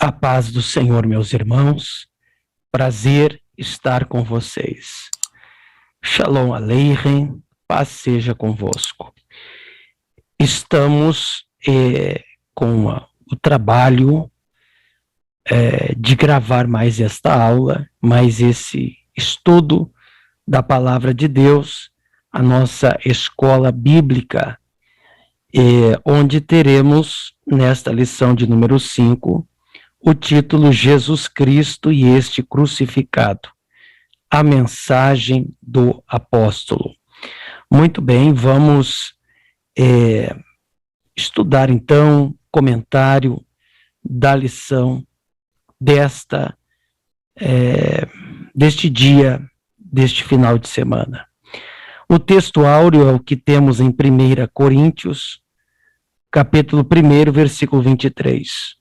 A paz do Senhor, meus irmãos, prazer estar com vocês. Shalom Aleichem, paz seja convosco. Estamos com o trabalho de gravar mais esta aula, mais esse estudo da Palavra de Deus, a nossa escola bíblica, onde teremos, nesta lição de número 5, o título Jesus Cristo e este crucificado, a mensagem do apóstolo. Muito bem, vamos estudar então comentário da lição deste dia, deste final de semana. O texto áureo é o que temos em 1 Coríntios, capítulo 1, versículo 23.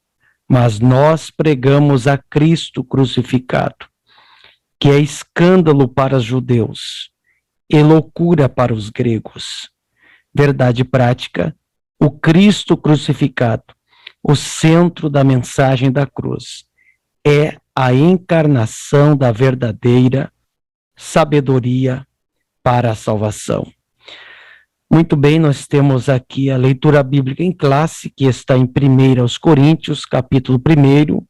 Mas nós pregamos a Cristo crucificado, que é escândalo para os judeus e loucura para os gregos. Verdade prática, o Cristo crucificado, o centro da mensagem da cruz, é a encarnação da verdadeira sabedoria para a salvação. Muito bem, nós temos aqui a leitura bíblica em classe, que está em 1 Coríntios, capítulo 1,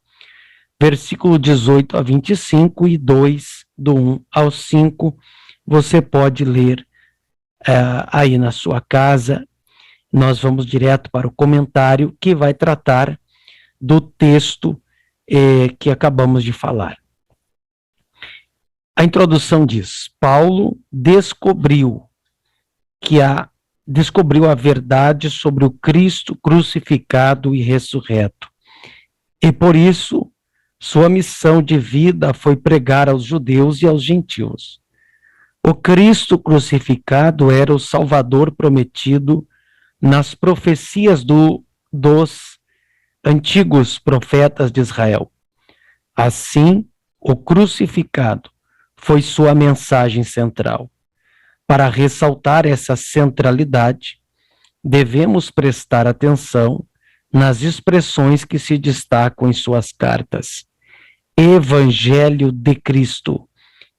versículo 18 a 25 e 2, do 1 ao 5. Você pode ler aí na sua casa. Nós vamos direto para o comentário, que vai tratar do texto que acabamos de falar. A introdução diz: Paulo descobriu a verdade sobre o Cristo crucificado e ressurreto. E por isso, sua missão de vida foi pregar aos judeus e aos gentios. O Cristo crucificado era o Salvador prometido nas profecias dos antigos profetas de Israel. Assim, o crucificado foi sua mensagem central. Para ressaltar essa centralidade, devemos prestar atenção nas expressões que se destacam em suas cartas. Evangelho de Cristo,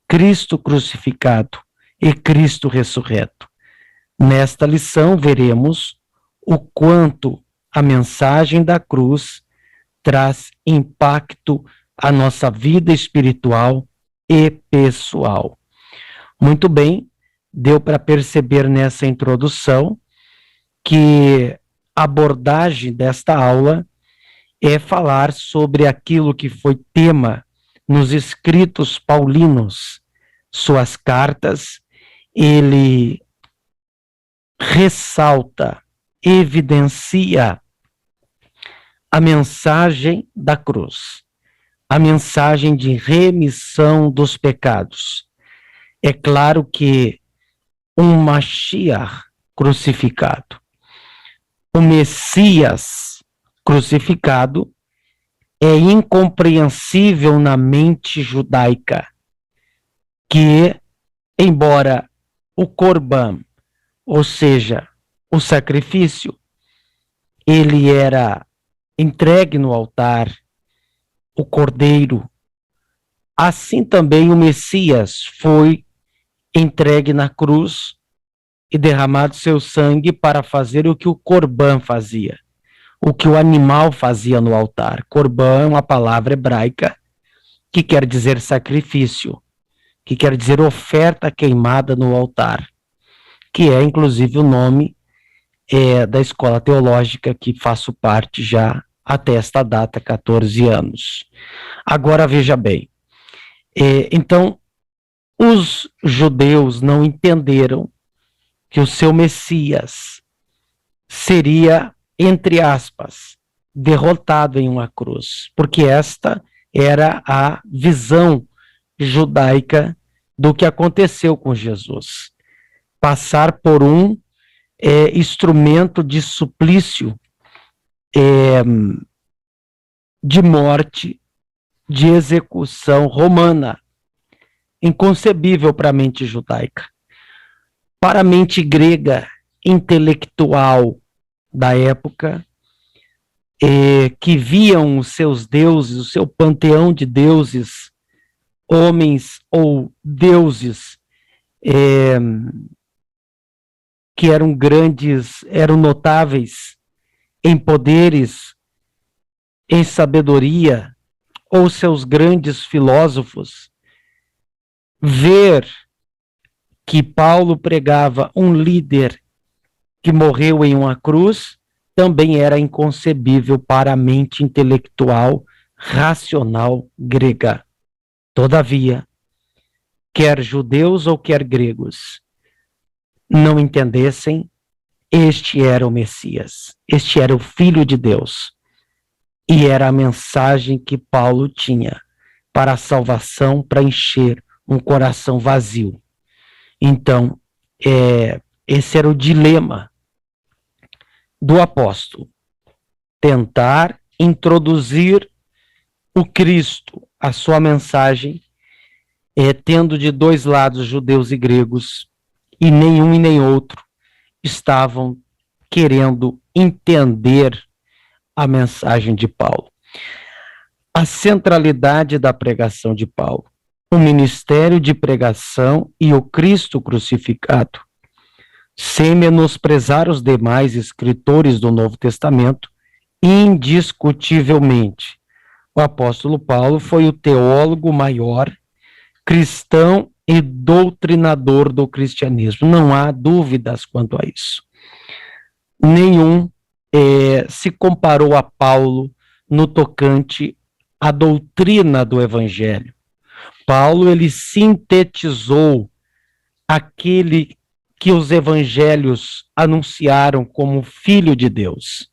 Cristo crucificado e Cristo ressurreto. Nesta lição, veremos o quanto a mensagem da cruz traz impacto à nossa vida espiritual e pessoal. Muito bem. Deu para perceber nessa introdução que a abordagem desta aula é falar sobre aquilo que foi tema nos escritos paulinos, suas cartas. Ele ressalta, evidencia a mensagem da cruz, a mensagem de remissão dos pecados. É claro que um Mashiach crucificado, o Messias crucificado, é incompreensível na mente judaica, que, embora o Corban, ou seja, o sacrifício, ele era entregue no altar, o cordeiro, assim também o Messias foi entregue na cruz e derramado seu sangue para fazer o que o Corban fazia, o que o animal fazia no altar. Corban é uma palavra hebraica que quer dizer sacrifício, que quer dizer oferta queimada no altar, que é inclusive o nome da escola teológica que faço parte já até esta data, 14 anos. Agora veja bem, então, os judeus não entenderam que o seu Messias seria, entre aspas, derrotado em uma cruz, porque esta era a visão judaica do que aconteceu com Jesus. Passar por um instrumento de suplício, de morte, de execução romana, inconcebível para a mente judaica. Para a mente grega intelectual da época, que viam os seus deuses, o seu panteão de deuses, homens ou deuses, que eram grandes, eram notáveis em poderes, em sabedoria, ou seus grandes filósofos, ver que Paulo pregava um líder que morreu em uma cruz, também era inconcebível para a mente intelectual, racional grega. Todavia, quer judeus ou quer gregos, não entendessem, este era o Messias, este era o Filho de Deus, e era a mensagem que Paulo tinha para a salvação, para encher um coração vazio. Então, esse era o dilema do apóstolo, tentar introduzir o Cristo, a sua mensagem, tendo de dois lados judeus e gregos, e nenhum e nem outro estavam querendo entender a mensagem de Paulo. A centralidade da pregação de Paulo, o ministério de pregação e o Cristo crucificado, sem menosprezar os demais escritores do Novo Testamento, indiscutivelmente, o apóstolo Paulo foi o teólogo maior, cristão e doutrinador do cristianismo. Não há dúvidas quanto a isso. Nenhum se comparou a Paulo no tocante à doutrina do evangelho. Paulo, ele sintetizou aquele que os evangelhos anunciaram como Filho de Deus.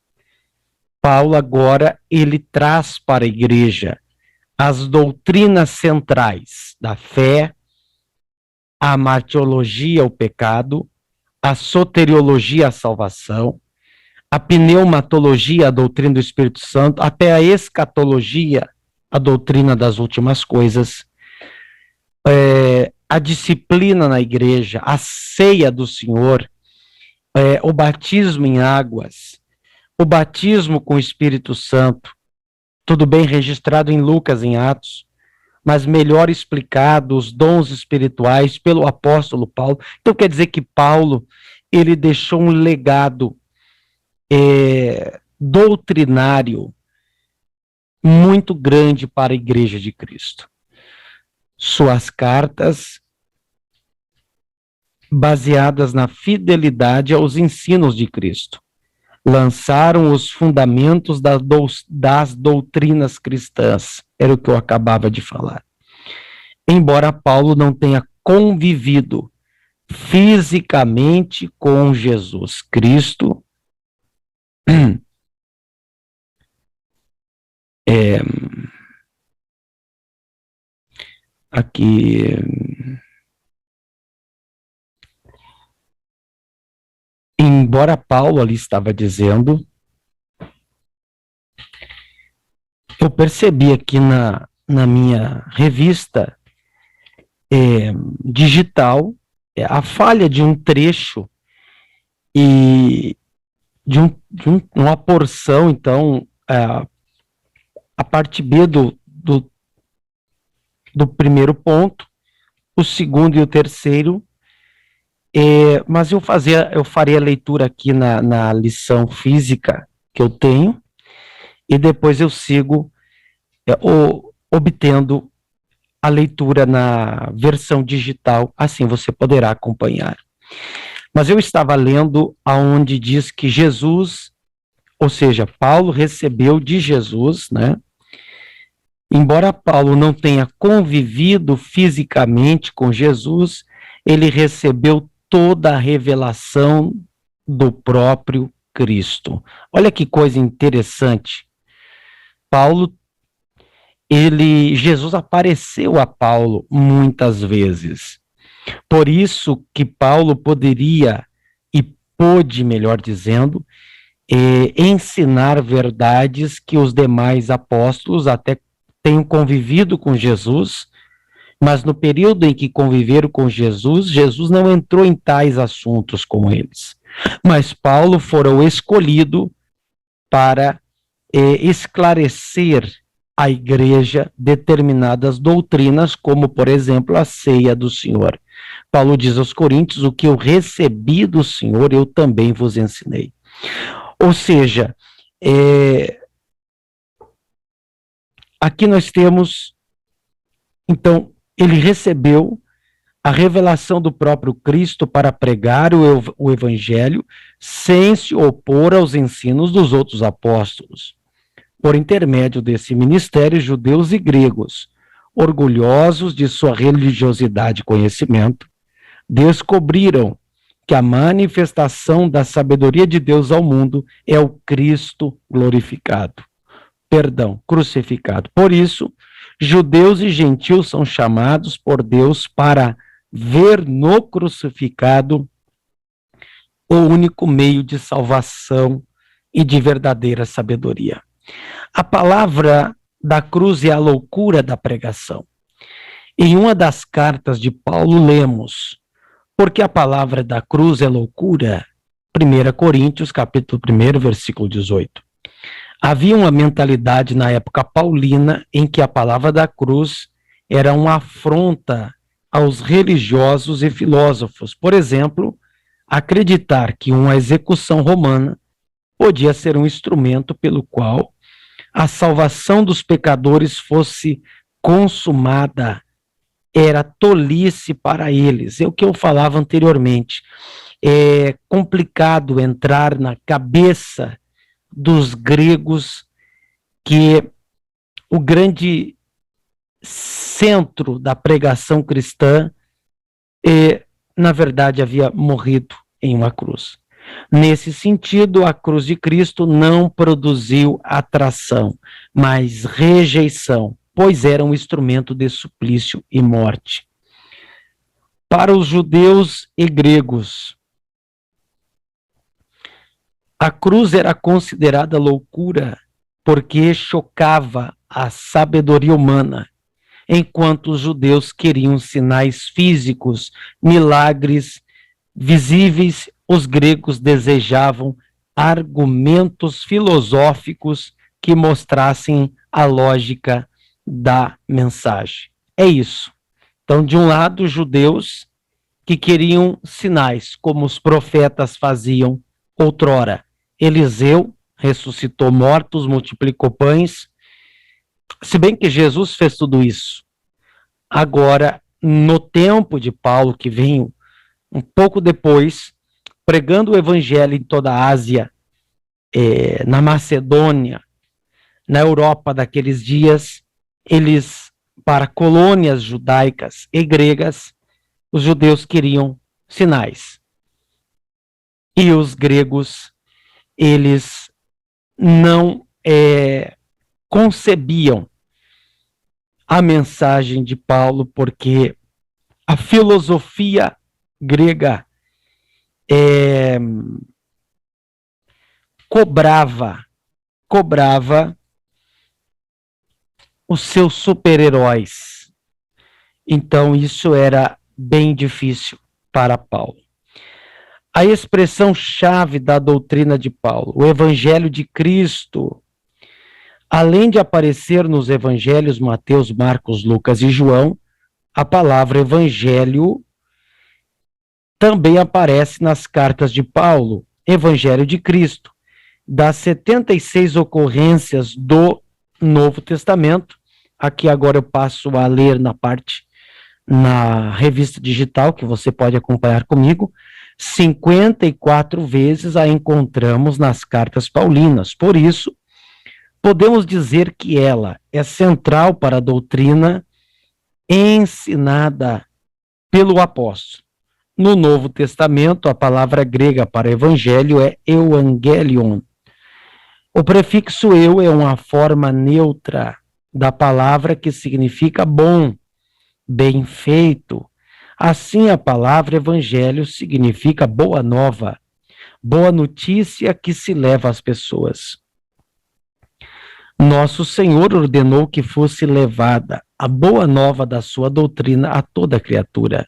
Paulo agora, ele traz para a igreja as doutrinas centrais da fé, a martiologia, o pecado, a soteriologia, a salvação, a pneumatologia, a doutrina do Espírito Santo, até a escatologia, a doutrina das últimas coisas, a disciplina na igreja, a ceia do Senhor, o batismo em águas, o batismo com o Espírito Santo, tudo bem registrado em Lucas, em Atos, mas melhor explicado, os dons espirituais pelo apóstolo Paulo. Então quer dizer que Paulo, ele deixou um legado doutrinário muito grande para a Igreja de Cristo. Suas cartas, baseadas na fidelidade aos ensinos de Cristo, lançaram os fundamentos das doutrinas cristãs. Era o que eu acabava de falar. Embora Paulo não tenha convivido fisicamente com Jesus Cristo, aqui, embora Paulo ali estava dizendo, eu percebi aqui na minha revista digital a falha de um trecho e de uma porção, então, a parte B do primeiro ponto, o segundo e o terceiro, mas eu farei a leitura aqui na lição física que eu tenho, e depois eu sigo obtendo a leitura na versão digital, assim você poderá acompanhar. Mas eu estava lendo aonde diz que Jesus, ou seja, Paulo recebeu de Jesus, né? Embora Paulo não tenha convivido fisicamente com Jesus, ele recebeu toda a revelação do próprio Cristo. Olha que coisa interessante. Jesus apareceu a Paulo muitas vezes. Por isso que Paulo poderia, e pôde, melhor dizendo, ensinar verdades que os demais apóstolos até tenham convivido com Jesus, mas no período em que conviveram com Jesus, Jesus não entrou em tais assuntos com eles. Mas Paulo fora o escolhido para esclarecer à igreja determinadas doutrinas, como, por exemplo, a ceia do Senhor. Paulo diz aos Coríntios: o que eu recebi do Senhor, eu também vos ensinei. Ou seja, aqui nós temos, então, ele recebeu a revelação do próprio Cristo para pregar o Evangelho sem se opor aos ensinos dos outros apóstolos. Por intermédio desse ministério, judeus e gregos, orgulhosos de sua religiosidade e conhecimento, descobriram que a manifestação da sabedoria de Deus ao mundo é o Cristo crucificado. Por isso, judeus e gentios são chamados por Deus para ver no crucificado o único meio de salvação e de verdadeira sabedoria. A palavra da cruz é a loucura da pregação. Em uma das cartas de Paulo lemos: porque a palavra da cruz é loucura. 1 Coríntios, capítulo 1, versículo 18. Havia uma mentalidade na época paulina em que a palavra da cruz era uma afronta aos religiosos e filósofos. Por exemplo, acreditar que uma execução romana podia ser um instrumento pelo qual a salvação dos pecadores fosse consumada era tolice para eles. É o que eu falava anteriormente. É complicado entrar na cabeça dos gregos que o grande centro da pregação cristã na verdade havia morrido em uma cruz. Nesse sentido, a cruz de Cristo não produziu atração, mas rejeição, pois era um instrumento de suplício e morte. Para os judeus e gregos, a cruz era considerada loucura porque chocava a sabedoria humana, enquanto os judeus queriam sinais físicos, milagres visíveis, os gregos desejavam argumentos filosóficos que mostrassem a lógica da mensagem. É isso. Então, de um lado, os judeus que queriam sinais, como os profetas faziam outrora. Eliseu ressuscitou mortos, multiplicou pães, se bem que Jesus fez tudo isso. Agora, no tempo de Paulo, que veio um pouco depois, pregando o evangelho em toda a Ásia, na Macedônia, na Europa daqueles dias, eles, para colônias judaicas e gregas, os judeus queriam sinais. E os gregos, eles não concebiam a mensagem de Paulo, porque a filosofia grega cobrava os seus super-heróis. Então, isso era bem difícil para Paulo. A expressão-chave da doutrina de Paulo, o Evangelho de Cristo, além de aparecer nos evangelhos Mateus, Marcos, Lucas e João, a palavra evangelho também aparece nas cartas de Paulo, Evangelho de Cristo. Das 76 ocorrências do Novo Testamento, aqui agora eu passo a ler na revista digital, que você pode acompanhar comigo, 54 vezes a encontramos nas cartas paulinas. Por isso, podemos dizer que ela é central para a doutrina ensinada pelo apóstolo. No Novo Testamento, a palavra grega para evangelho é euangelion. O prefixo eu é uma forma neutra da palavra que significa bom, bem feito. Assim, a palavra evangelho significa boa nova, boa notícia que se leva às pessoas. Nosso Senhor ordenou que fosse levada a boa nova da sua doutrina a toda criatura.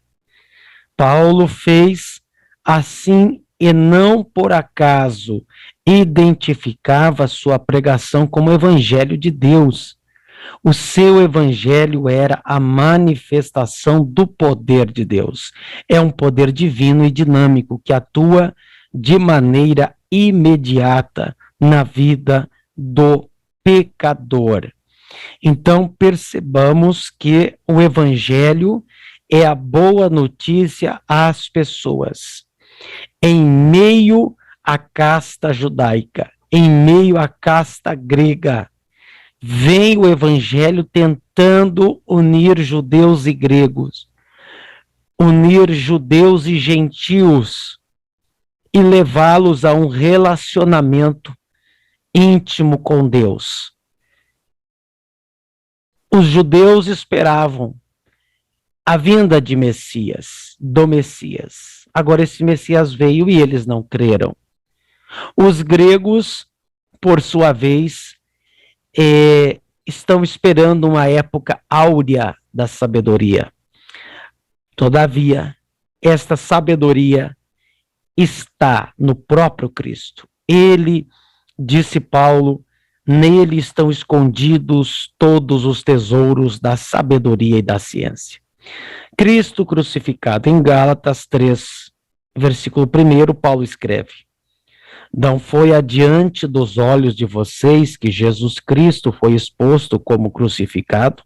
Paulo fez assim e não por acaso identificava sua pregação como evangelho de Deus. O seu evangelho era a manifestação do poder de Deus. É um poder divino e dinâmico que atua de maneira imediata na vida do pecador. Então, percebamos que o evangelho é a boa notícia às pessoas. Em meio à casta judaica, em meio à casta grega, vem o evangelho tentando unir judeus e gregos, unir judeus e gentios e levá-los a um relacionamento íntimo com Deus. Os judeus esperavam a vinda de Messias, do Messias. Agora esse Messias veio e eles não creram. Os gregos, por sua vez, estão esperando uma época áurea da sabedoria. Todavia, esta sabedoria está no próprio Cristo. Ele, disse Paulo, nele estão escondidos todos os tesouros da sabedoria e da ciência. Cristo crucificado. Em Gálatas 3, versículo 1, Paulo escreve: não foi adiante dos olhos de vocês que Jesus Cristo foi exposto como crucificado?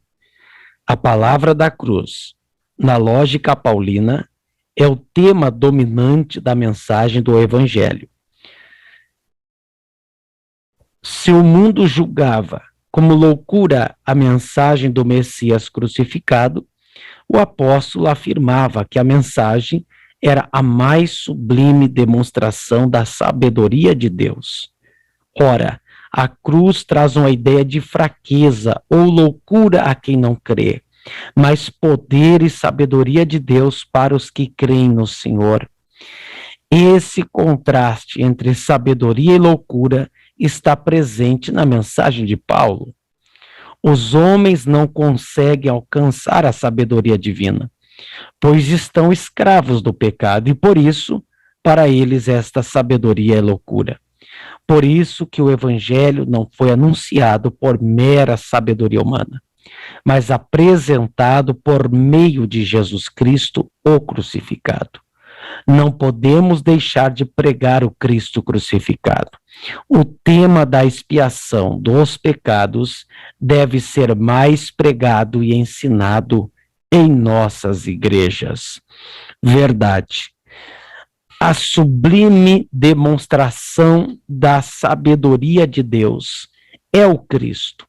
A palavra da cruz, na lógica paulina, é o tema dominante da mensagem do Evangelho. Se o mundo julgava como loucura a mensagem do Messias crucificado, o apóstolo afirmava que a mensagem era a mais sublime demonstração da sabedoria de Deus. Ora, a cruz traz uma ideia de fraqueza ou loucura a quem não crê, mas poder e sabedoria de Deus para os que creem no Senhor. Esse contraste entre sabedoria e loucura está presente na mensagem de Paulo. Os homens não conseguem alcançar a sabedoria divina, pois estão escravos do pecado, e por isso, para eles, esta sabedoria é loucura. Por isso que o evangelho não foi anunciado por mera sabedoria humana, mas apresentado por meio de Jesus Cristo, o crucificado. Não podemos deixar de pregar o Cristo crucificado. O tema da expiação dos pecados deve ser mais pregado e ensinado em nossas igrejas. Verdade. A sublime demonstração da sabedoria de Deus é o Cristo.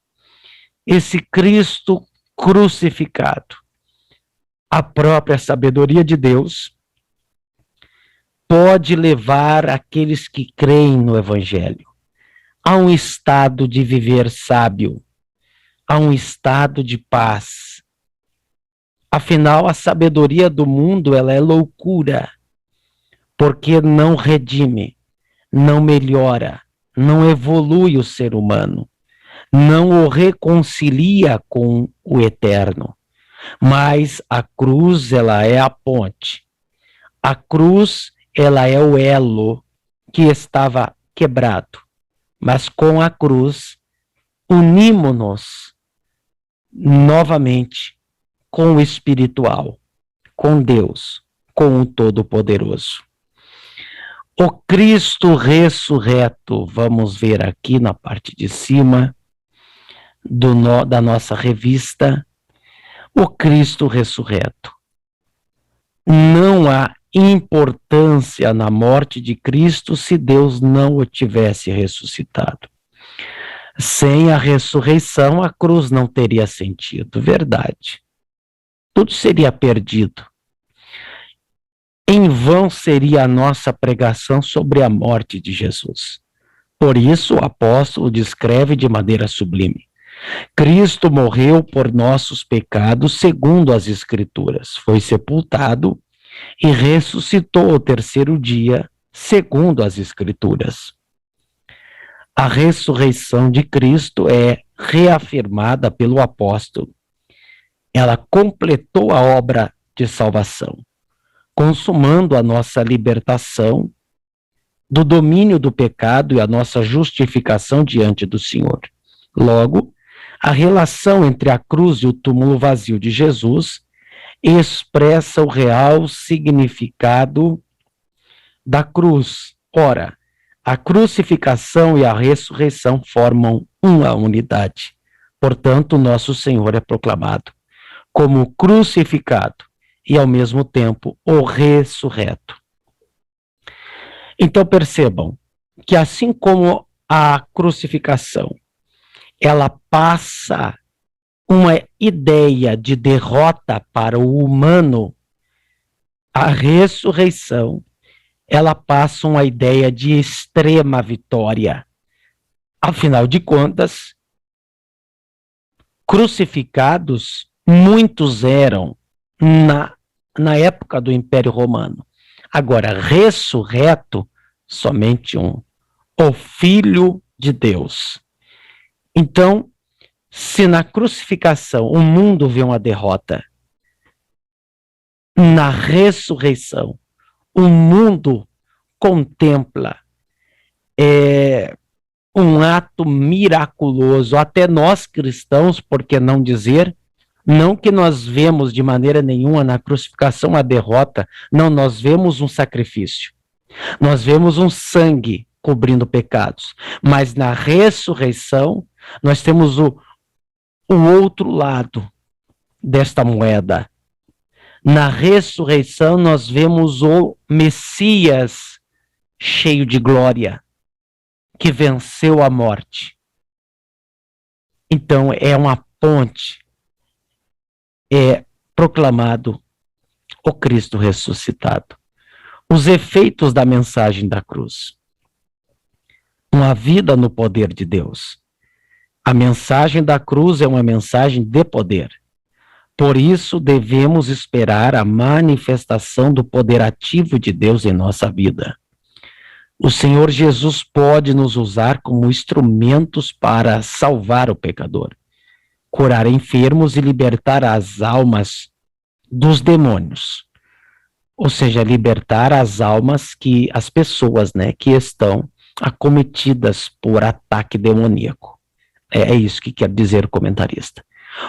Esse Cristo crucificado. A própria sabedoria de Deus pode levar aqueles que creem no Evangelho a um estado de viver sábio, a um estado de paz. Afinal, a sabedoria do mundo, ela é loucura, porque não redime, não melhora, não evolui o ser humano, não o reconcilia com o eterno. Mas a cruz, ela é a ponte. A cruz, ela é o elo que estava quebrado. Mas com a cruz, unimos-nos novamente com o espiritual, com Deus, com o Todo-Poderoso. O Cristo ressurreto, vamos ver aqui na parte de cima da nossa revista, o Cristo ressurreto. Não há importância na morte de Cristo se Deus não o tivesse ressuscitado. Sem a ressurreição, a cruz não teria sentido, verdade. Tudo seria perdido. Em vão seria a nossa pregação sobre a morte de Jesus. Por isso, o apóstolo descreve de maneira sublime: Cristo morreu por nossos pecados segundo as Escrituras, foi sepultado e ressuscitou ao terceiro dia, segundo as Escrituras. A ressurreição de Cristo é reafirmada pelo apóstolo. Ela completou a obra de salvação, consumando a nossa libertação do domínio do pecado e a nossa justificação diante do Senhor. Logo, a relação entre a cruz e o túmulo vazio de Jesus expressa o real significado da cruz. Ora, a crucificação e a ressurreição formam uma unidade. Portanto, nosso Senhor é proclamado como crucificado e, ao mesmo tempo, o ressurreto. Então, percebam que, assim como a crucificação, ela passa uma ideia de derrota para o humano, a ressurreição, ela passa uma ideia de extrema vitória. Afinal de contas, crucificados, muitos eram na época do Império Romano. Agora, ressurreto, somente um, o Filho de Deus. Então, se na crucificação o mundo vê uma derrota, na ressurreição o mundo contempla um ato miraculoso. Até nós cristãos, por que não dizer, não que nós vemos de maneira nenhuma na crucificação a derrota, não, nós vemos um sacrifício, nós vemos um sangue cobrindo pecados, mas na ressurreição nós temos o outro lado desta moeda. Na ressurreição nós vemos o Messias cheio de glória, que venceu a morte. Então é uma ponte, é proclamado o Cristo ressuscitado. Os efeitos da mensagem da cruz. Uma vida no poder de Deus. A mensagem da cruz é uma mensagem de poder. Por isso, devemos esperar a manifestação do poder ativo de Deus em nossa vida. O Senhor Jesus pode nos usar como instrumentos para salvar o pecador, curar enfermos e libertar as almas dos demônios. Ou seja, libertar as almas as pessoas, que estão acometidas por ataque demoníaco. É isso que quer dizer o comentarista.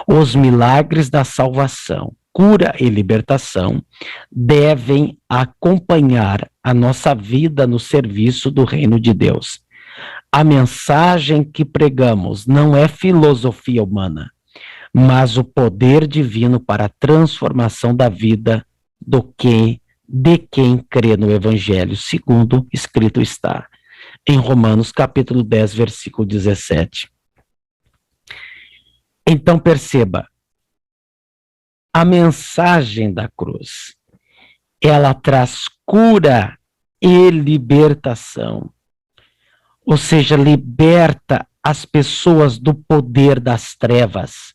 Os milagres da salvação, cura e libertação devem acompanhar a nossa vida no serviço do reino de Deus. A mensagem que pregamos não é filosofia humana, mas o poder divino para a transformação da vida de quem crê no Evangelho, segundo escrito está em Romanos capítulo 10, versículo 17. Então perceba, a mensagem da cruz, ela traz cura e libertação, ou seja, liberta as pessoas do poder das trevas.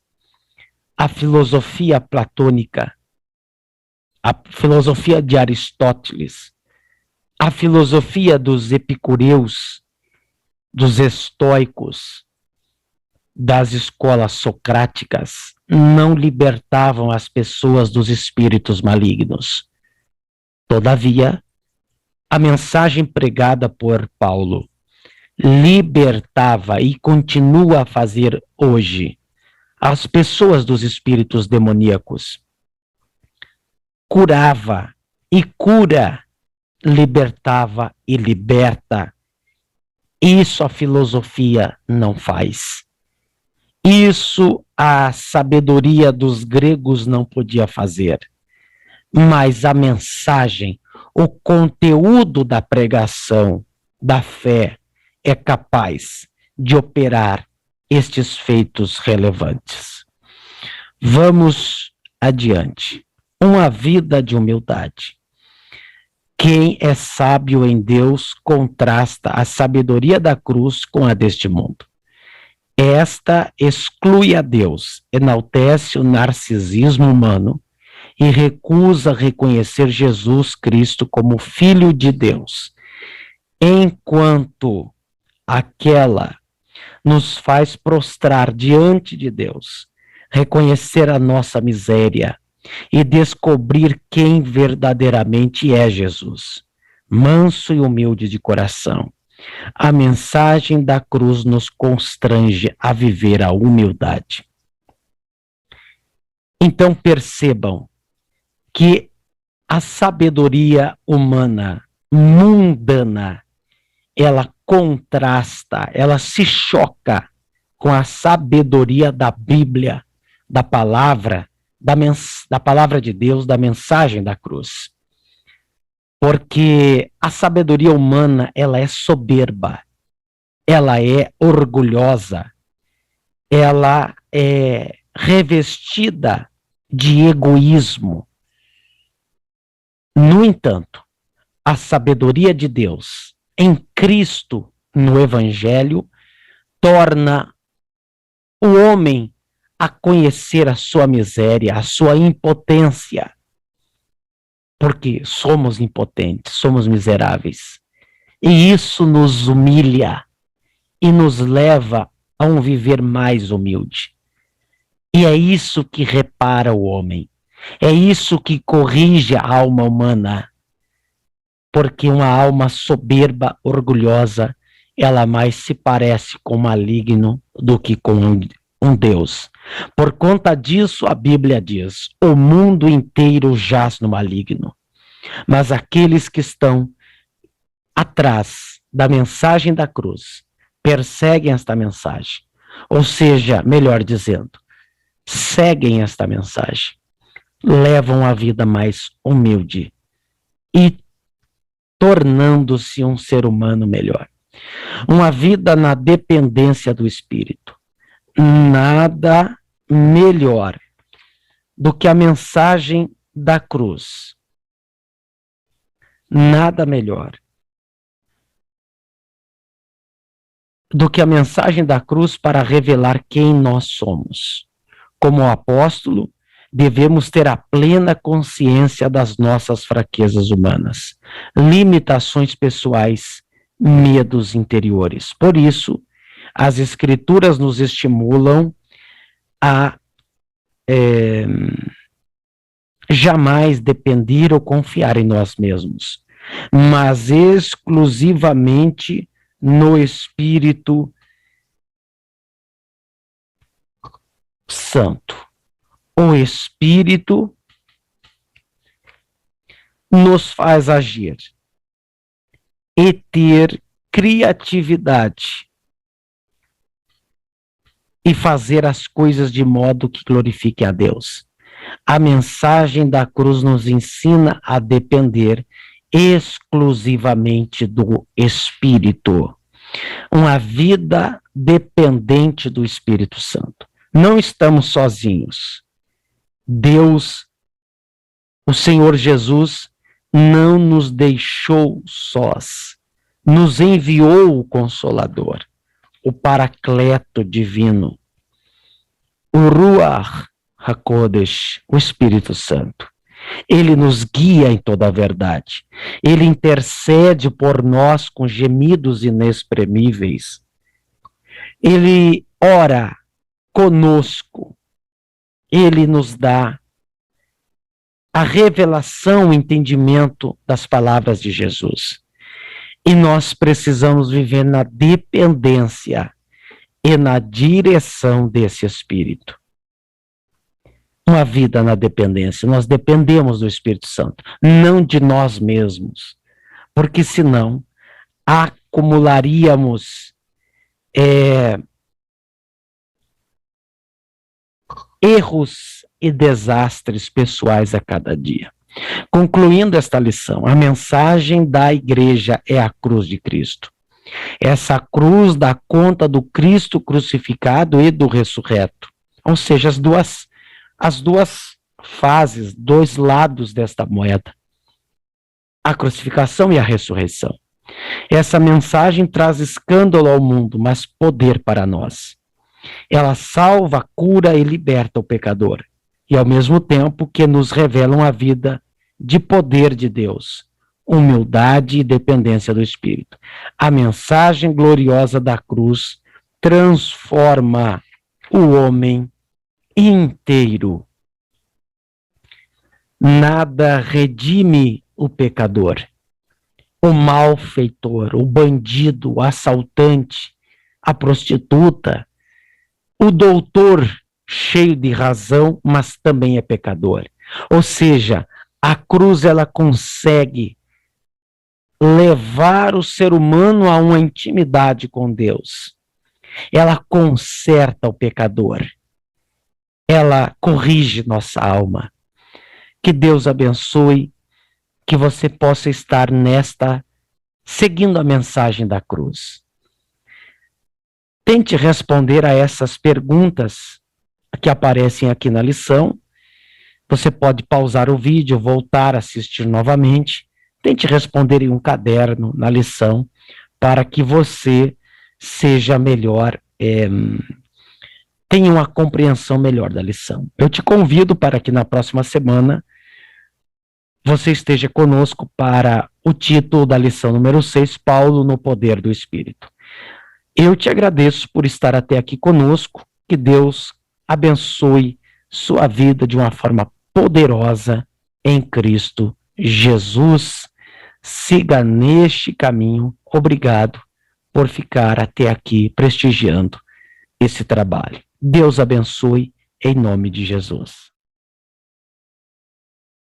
A filosofia platônica, a filosofia de Aristóteles, a filosofia dos epicureus, dos estoicos, das escolas socráticas, não libertavam as pessoas dos espíritos malignos. Todavia, a mensagem pregada por Paulo libertava e continua a fazer hoje as pessoas dos espíritos demoníacos. Curava e cura, libertava e liberta. Isso a filosofia não faz. Isso a sabedoria dos gregos não podia fazer. Mas a mensagem, o conteúdo da pregação, da fé, é capaz de operar estes feitos relevantes. Vamos adiante. Uma vida de humildade. Quem é sábio em Deus contrasta a sabedoria da cruz com a deste mundo. Esta exclui a Deus, enaltece o narcisismo humano e recusa reconhecer Jesus Cristo como Filho de Deus, enquanto aquela nos faz prostrar diante de Deus, reconhecer a nossa miséria e descobrir quem verdadeiramente é Jesus. manso e humilde de coração. A mensagem da cruz nos constrange a viver a humildade. Então percebam que a sabedoria humana, mundana, ela contrasta, ela se choca com a sabedoria da Bíblia, da palavra, da palavra de Deus, da mensagem da cruz. Porque a sabedoria humana, ela é soberba, ela é orgulhosa, ela é revestida de egoísmo. No entanto, a sabedoria de Deus em Cristo, no Evangelho, torna o homem a conhecer a sua miséria, a sua impotência, porque somos impotentes, somos miseráveis. E isso nos humilha e nos leva a um viver mais humilde. E é isso que repara o homem. É isso que corrige a alma humana. Porque uma alma soberba, orgulhosa, ela mais se parece com um maligno do que com um Deus. Por conta disso, a Bíblia diz: o mundo inteiro jaz no maligno. Mas aqueles que estão atrás da mensagem da cruz perseguem esta mensagem. Ou seja, melhor dizendo, seguem esta mensagem, levam a vida mais humilde e tornando-se um ser humano melhor. Uma vida na dependência do Espírito. Nada melhor do que a mensagem da cruz. Nada melhor do que a mensagem da cruz para revelar quem nós somos. Como apóstolo, devemos ter a plena consciência das nossas fraquezas humanas, limitações pessoais, medos interiores. Por isso, as Escrituras nos estimulam a jamais depender ou confiar em nós mesmos, mas exclusivamente no Espírito Santo. O Espírito nos faz agir e ter criatividade e fazer as coisas de modo que glorifique a Deus. A mensagem da cruz nos ensina a depender exclusivamente do Espírito. Uma vida dependente do Espírito Santo. Não estamos sozinhos. Deus, o Senhor Jesus, não nos deixou sós. Nos enviou o Consolador, o Paracleto Divino, o Ruach HaKodesh, o Espírito Santo. Ele nos guia em toda a verdade. Ele intercede por nós com gemidos inexprimíveis. Ele ora conosco. Ele nos dá a revelação, o entendimento das palavras de Jesus. E nós precisamos viver na dependência e na direção desse Espírito. Uma vida na dependência. Nós dependemos do Espírito Santo, não de nós mesmos, porque senão acumularíamos erros e desastres pessoais a cada dia. Concluindo esta lição, a mensagem da igreja é a cruz de Cristo. Essa cruz dá conta do Cristo crucificado e do ressurreto. Ou seja, as duas fases, dois lados desta moeda. A crucificação e a ressurreição. Essa mensagem traz escândalo ao mundo, mas poder para nós. Ela salva, cura e liberta o pecador. E ao mesmo tempo que nos revelam a vida de poder de Deus, humildade e dependência do Espírito. A mensagem gloriosa da cruz transforma o homem inteiro. Nada redime o pecador. o malfeitor, o bandido, o assaltante, a prostituta, o doutor cheio de razão, mas também é pecador. Ou seja, a cruz ela consegue levar o ser humano a uma intimidade com Deus. Ela conserta o pecador. Ela corrige nossa alma. Que Deus abençoe, que você possa estar seguindo a mensagem da cruz. Tente responder a essas perguntas que aparecem aqui na lição. Você pode pausar o vídeo, voltar a assistir novamente. Tente responder em um caderno, na lição, para que você seja melhor, tenha uma compreensão melhor da lição. Eu te convido para que na próxima semana você esteja conosco para o título da lição número 6, Paulo no Poder do Espírito. Eu te agradeço por estar até aqui conosco, que Deus abençoe sua vida de uma forma poderosa em Cristo Jesus. Siga neste caminho. Obrigado por ficar até aqui prestigiando esse trabalho. Deus abençoe em nome de Jesus.